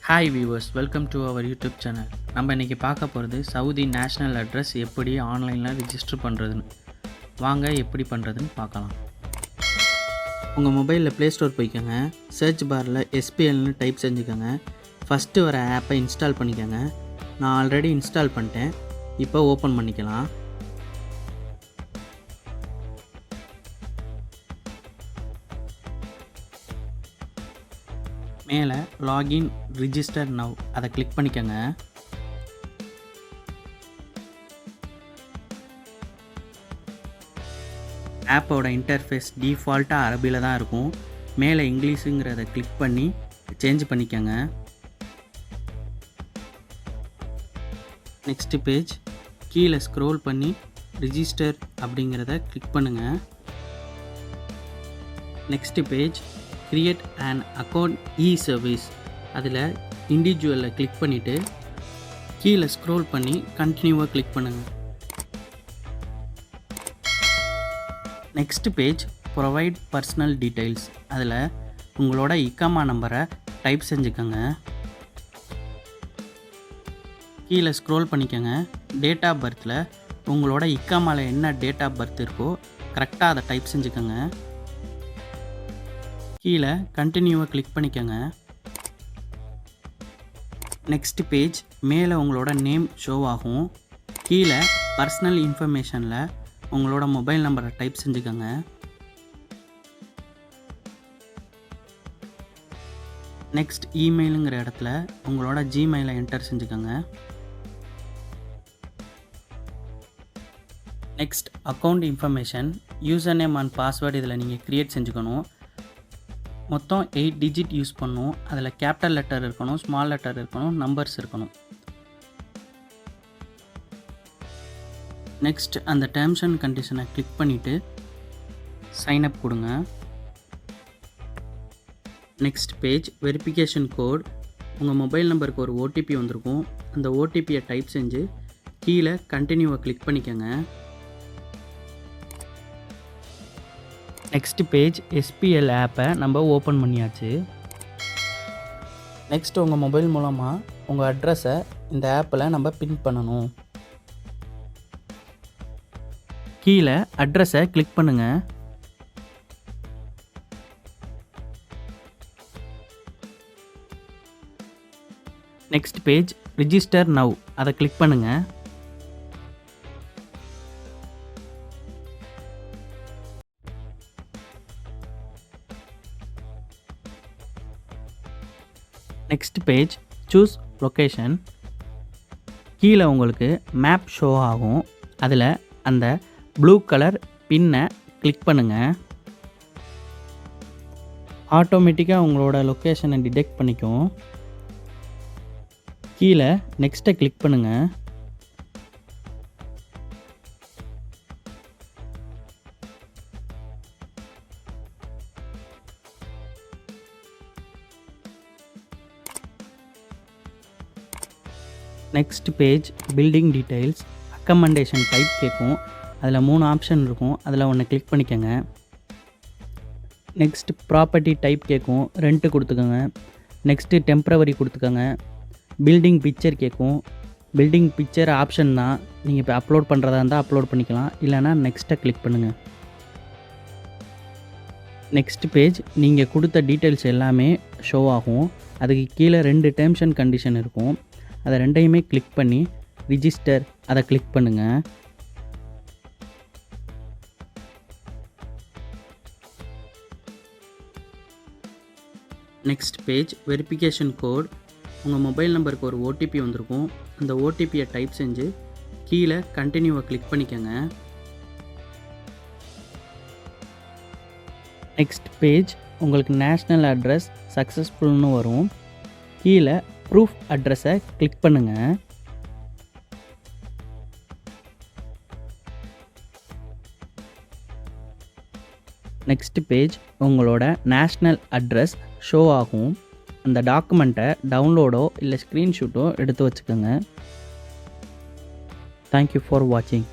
Hi viewers, welcome to our YouTube channel. நம்ம இன்றைக்கி பார்க்க போகிறது சவுதி நேஷ்னல் அட்ரஸ் எப்படி ஆன்லைனில் ரிஜிஸ்டர் பண்ணுறதுன்னு. வாங்க எப்படி பண்ணுறதுன்னு பார்க்கலாம். உங்கள் மொபைலில் ப்ளே ஸ்டோர் போய்க்கோங்க. சர்ச் பாரில் SPLன்னு டைப் செஞ்சுக்கோங்க. ஃபஸ்ட்டு வர ஆப்பை இன்ஸ்டால் பண்ணிக்கோங்க. நான் ஆல்ரெடி இன்ஸ்டால் பண்ணிட்டேன். இப்போ ஓப்பன் பண்ணிக்கலாம். மேலே லாகின் ரிஜிஸ்டர் நவ் அதை கிளிக் பண்ணிக்கோங்க. ஆப்போட இன்டர்ஃபேஸ் டிஃபால்ட்டாக அரபியில் தான் இருக்கும். மேலே இங்கிலீஷுங்கிறத கிளிக் பண்ணி சேஞ்ச் பண்ணிக்கோங்க. நெக்ஸ்ட்டு பேஜ் கீழே ஸ்க்ரோல் பண்ணி ரிஜிஸ்டர் அப்படிங்கிறத கிளிக் பண்ணுங்கள். Next page create and account service அதில் இண்டிவிஜுவலில் கிளிக் பண்ணிவிட்டு கீழே ஸ்க்ரோல் பண்ணி கண்டினியூவாக கிளிக் பண்ணுங்கள். Next page provide personal details அதில் உங்களோட இக்காமா நம்பரை டைப் செஞ்சுக்கோங்க. கீழே ஸ்க்ரோல் பண்ணிக்கோங்க. டேட் ஆஃப் பர்த்தில் உங்களோட இக்காமாவில் என்ன டேட் ஆஃப் பர்த் இருக்கோ கரெக்டாக அதை டைப் செஞ்சுக்கோங்க. கீழே கண்டினியூவை கிளிக் பண்ணிக்கோங்க. நெக்ஸ்ட் பேஜ் மேலே உங்களோட நேம் ஷோ ஆகும். கீழே பர்சனல் இன்ஃபர்மேஷனில் உங்களோட மொபைல் நம்பரை டைப் செஞ்சுக்கோங்க. நெக்ஸ்ட் இமெயிலுங்கிற இடத்துல உங்களோட ஜிமெயிலை என்டர் செஞ்சுக்கோங்க. Next account information user name and password இதில் நீங்கள் க்ரியேட் செஞ்சுக்கணும். மொத்தம் 8 டிஜிட் யூஸ் பண்ணணும். அதில் கேபிட்டல் லெட்டர் இருக்கணும், ஸ்மால் லெட்டர் இருக்கணும், நம்பர்ஸ் இருக்கணும். நெக்ஸ்ட் அந்த டேர்ம்ஸ் அண்ட் கண்டிஷனை கிளிக் பண்ணிவிட்டு சைன்அப் கொடுங்க. Next page verification code. உங்கள் மொபைல் நம்பருக்கு ஒரு OTP வந்திருக்கும். அந்த OTPயை டைப் செஞ்சு கீழே கண்டினியூவை கிளிக் பண்ணிக்கோங்க. நெக்ஸ்ட் பேஜ் SPL ஆப்பை நம்ம ஓப்பன் பண்ணியாச்சு. நெக்ஸ்ட் உங்கள் மொபைல் மூலமாக உங்கள் அட்ரஸை இந்த ஆப்பில் நம்ம பின் பண்ணணும். கீழே அட்ரஸை கிளிக் பண்ணுங்கள். நெக்ஸ்ட் பேஜ் ரிஜிஸ்டர் நவ் அதை கிளிக் பண்ணுங்கள். Next page choose location. கீழே உங்களுக்கு மேப் ஷோ ஆகும். அதில் அந்த ப்ளூ கலர் பின்னை கிளிக் பண்ணுங்கள். ஆட்டோமேட்டிக்காக உங்களோட லொக்கேஷனை டிடெக்ட் பண்ணிக்கும். கீழே நெக்ஸ்ட்டை கிளிக் பண்ணுங்கள். Next page building details accommodation type கேட்கும். அதில் 3 ஆப்ஷன் இருக்கும். அதில் ஒன்று கிளிக் பண்ணிக்கோங்க. நெக்ஸ்ட் ப்ராப்பர்ட்டி டைப் கேட்கும். ரெண்ட்டு கொடுத்துக்கோங்க. நெக்ஸ்ட்டு டெம்ப்ரவரி கொடுத்துக்கோங்க. பில்டிங் பிக்சர் கேட்கும். பில்டிங் பிக்சர் ஆப்ஷன் தான். நீங்கள் இப்போ அப்லோட் பண்ணுறதா இருந்தால் அப்லோட் பண்ணிக்கலாம், இல்லைனா நெக்ஸ்ட்டை கிளிக் பண்ணுங்கள். நெக்ஸ்ட் பேஜ் நீங்கள் கொடுத்த டீட்டெயில்ஸ் எல்லாமே ஷோ ஆகும். அதுக்கு கீழே 2 டேர்ம்ஸ் அண்ட் கண்டிஷன் இருக்கும். அதை ரெண்டையுமே கிளிக் பண்ணி ரிஜிஸ்டர் அதை கிளிக் பண்ணுங்கள். Next page verification code. உங்கள் மொபைல் நம்பருக்கு ஒரு OTP வந்திருக்கும். அந்த OTPயை டைப் செஞ்சு கீழே கண்டினியூவை கிளிக் பண்ணிக்கோங்க. நெக்ஸ்ட் பேஜ் உங்களுக்கு நேஷ்னல் அட்ரஸ் சக்ஸஸ்ஃபுல்னு வரும். கீழே ப்ரூஃப் அட்ரஸை கிளிக் பண்ணுங்கள். நெக்ஸ்ட் பேஜ் உங்களோட நேஷ்னல் அட்ரஸ் ஷோ ஆகும். அந்த டாக்குமெண்ட்டை டவுன்லோடோ இல்லை ஸ்க்ரீன்ஷாட்டோ எடுத்து வச்சுக்கோங்க. தேங்க்யூ ஃபார் வாட்சிங்.